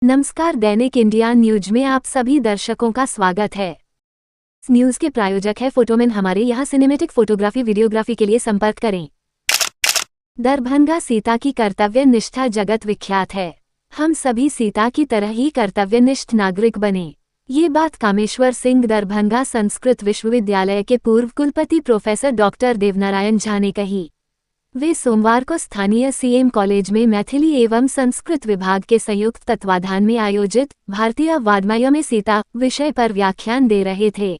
नमस्कार, दैनिक India news में आप सभी दर्शकों का स्वागत है। इस न्यूज के प्रायोजक है फोटोमैन। हमारे यहाँ सिनेमेटिक फोटोग्राफी वीडियोग्राफी के लिए संपर्क करें। दरभंगा सीता की कर्तव्य निष्ठा जगत विख्यात है। हम सभी सीता की तरह ही कर्तव्यनिष्ठ नागरिक बने। ये बात कामेश्वर सिंह दरभंगा संस्कृत विश्वविद्यालय के पूर्व कुलपति प्रोफेसर डॉक्टर देवनारायण झा ने कही। वे सोमवार को स्थानीय सीएम कॉलेज में मैथिली एवं संस्कृत विभाग के संयुक्त तत्वाधान में आयोजित भारतीय वाङ्मय में सीता विषय पर व्याख्यान दे रहे थे।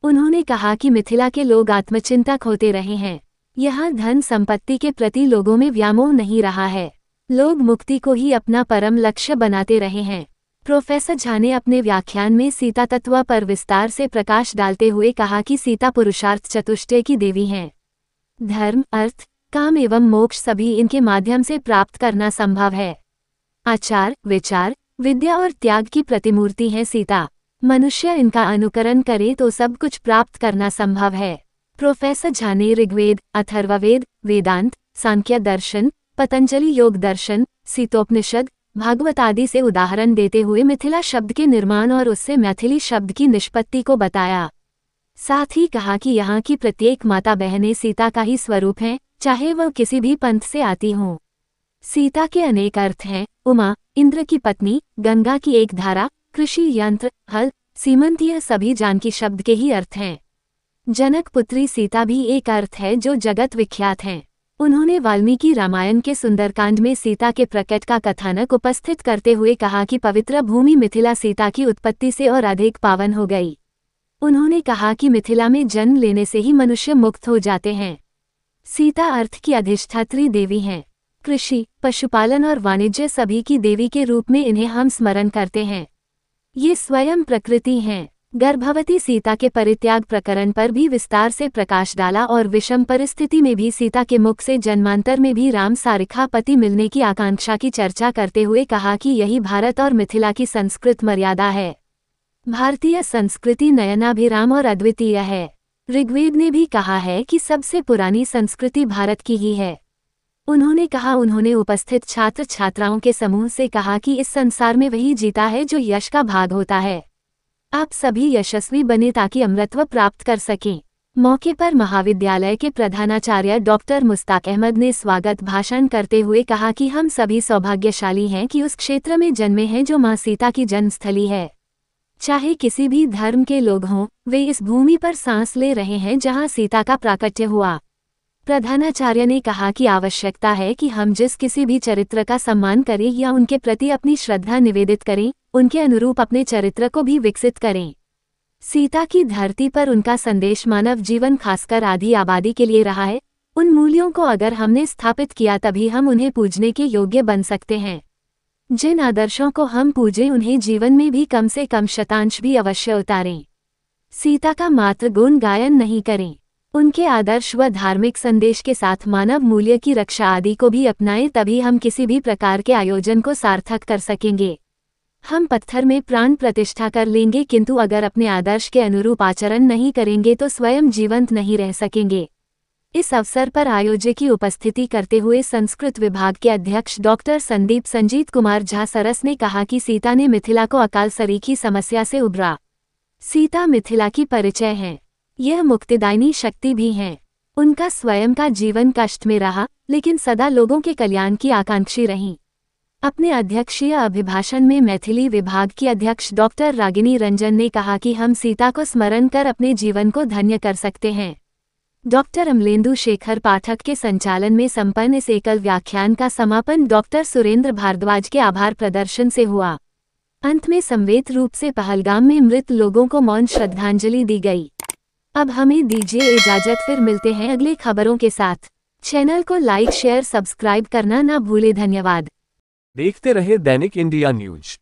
उन्होंने कहा कि मिथिला के लोग आत्मचिंतक होते रहे हैं। यहाँ धन संपत्ति के प्रति लोगों में व्यामोह नहीं रहा है। लोग मुक्ति को ही अपना परम लक्ष्य बनाते रहे हैं। प्रोफेसर झा ने अपने व्याख्यान में सीता तत्व पर विस्तार से प्रकाश डालते हुए कहा कि सीता पुरुषार्थ चतुष्टय की देवी हैं। धर्म, अर्थ, काम एवं मोक्ष सभी इनके माध्यम से प्राप्त करना संभव है। आचार, विचार, विद्या और त्याग की प्रतिमूर्ति है सीता। मनुष्य इनका अनुकरण करे तो सब कुछ प्राप्त करना संभव है। प्रोफेसर झा ने ऋग्वेद, अथर्ववेद, वेदांत, सांख्य दर्शन, पतंजलि योग दर्शन, सीतोपनिषद, भागवत आदि से उदाहरण देते हुए मिथिला शब्द के निर्माण और उससे मैथिली शब्द की निष्पत्ति को बताया। साथ ही कहा कि यहाँ की प्रत्येक माता बहनें सीता का ही स्वरूप हैं, चाहे वह किसी भी पंथ से आती हों। सीता के अनेक अर्थ हैं। उमा, इंद्र की पत्नी, गंगा की एक धारा, कृषि यंत्र, हल, सीमंत, यह सभी जानकी शब्द के ही अर्थ हैं। जनक पुत्री सीता भी एक अर्थ है जो जगत विख्यात हैं। उन्होंने वाल्मीकि रामायण के सुंदरकांड में सीता के प्रकट का कथानक उपस्थित करते हुए कहा कि पवित्र भूमि मिथिला सीता की उत्पत्ति से और अधिक पावन हो गई। उन्होंने कहा कि मिथिला में जन्म लेने से ही मनुष्य मुक्त हो जाते हैं। सीता अर्थ की अधिष्ठात्री देवी हैं। कृषि, पशुपालन और वाणिज्य सभी की देवी के रूप में इन्हें हम स्मरण करते हैं। ये स्वयं प्रकृति हैं। गर्भवती सीता के परित्याग प्रकरण पर भी विस्तार से प्रकाश डाला और विषम परिस्थिति में भी सीता के मुख से जन्मांतर में भी राम सारिखा पति मिलने की आकांक्षा की चर्चा करते हुए कहा कि यही भारत और मिथिला की संस्कृत मर्यादा है। भारतीय संस्कृति नयनाभिराम और अद्वितीय है। ऋग्वेद ने भी कहा है कि सबसे पुरानी संस्कृति भारत की ही है। उन्होंने उपस्थित छात्र छात्राओं के समूह से कहा कि इस संसार में वही जीता है जो यश का भाग होता है। आप सभी यशस्वी बने ताकि अमरत्व प्राप्त कर सकें। मौके पर महाविद्यालय के प्रधानाचार्य डॉक्टर मुस्ताक अहमद ने स्वागत भाषण करते हुए कहा कि हम सभी सौभाग्यशाली हैं कि उस क्षेत्र में जन्मे हैं जो मां सीता की जन्मस्थली है। चाहे किसी भी धर्म के लोग हों, वे इस भूमि पर सांस ले रहे हैं जहां सीता का प्राकट्य हुआ। प्रधानाचार्य ने कहा कि आवश्यकता है कि हम जिस किसी भी चरित्र का सम्मान करें या उनके प्रति अपनी श्रद्धा निवेदित करें, उनके अनुरूप अपने चरित्र को भी विकसित करें। सीता की धरती पर उनका संदेश मानव जीवन खासकर आदि आबादी के लिए रहा है। उन मूल्यों को अगर हमने स्थापित किया तभी हम उन्हें पूजने के योग्य बन सकते हैं। जिन आदर्शों को हम पूजें उन्हें जीवन में भी कम से कम शतांश भी अवश्य उतारें। सीता का मात्र गुण गायन नहीं करें, उनके आदर्श व धार्मिक संदेश के साथ मानव मूल्य की रक्षा आदि को भी अपनाएं, तभी हम किसी भी प्रकार के आयोजन को सार्थक कर सकेंगे। हम पत्थर में प्राण प्रतिष्ठा कर लेंगे, किंतु अगर अपने आदर्श के अनुरूप आचरण नहीं करेंगे तो स्वयं जीवंत नहीं रह सकेंगे। इस अवसर पर आयोजक की उपस्थिति करते हुए संस्कृत विभाग के अध्यक्ष डॉक्टर संजीत कुमार झा सरस ने कहा कि सीता ने मिथिला को अकाल सरीखी समस्या से उबरा। सीता मिथिला की परिचय हैं। यह मुक्तिदायिनी शक्ति भी हैं। उनका स्वयं का जीवन कष्ट में रहा, लेकिन सदा लोगों के कल्याण की आकांक्षी रहीं। अपने अध्यक्षीय अभिभाषण में मैथिली विभाग की अध्यक्ष डॉक्टर रागिनी रंजन ने कहा कि हम सीता को स्मरण कर अपने जीवन को धन्य कर सकते हैं। डॉक्टर अमलेंदु शेखर पाठक के संचालन में संपन्न इस एकल व्याख्यान का समापन डॉक्टर सुरेंद्र भारद्वाज के आभार प्रदर्शन से हुआ। अंत में समवेत रूप से पहलगाम में मृत लोगों को मौन श्रद्धांजलि दी गई। अब हमें दीजिए इजाजत, फिर मिलते हैं अगले खबरों के साथ। चैनल को लाइक, शेयर, सब्सक्राइब करना ना भूले। धन्यवाद। देखते रहे दैनिक इंडिया न्यूज।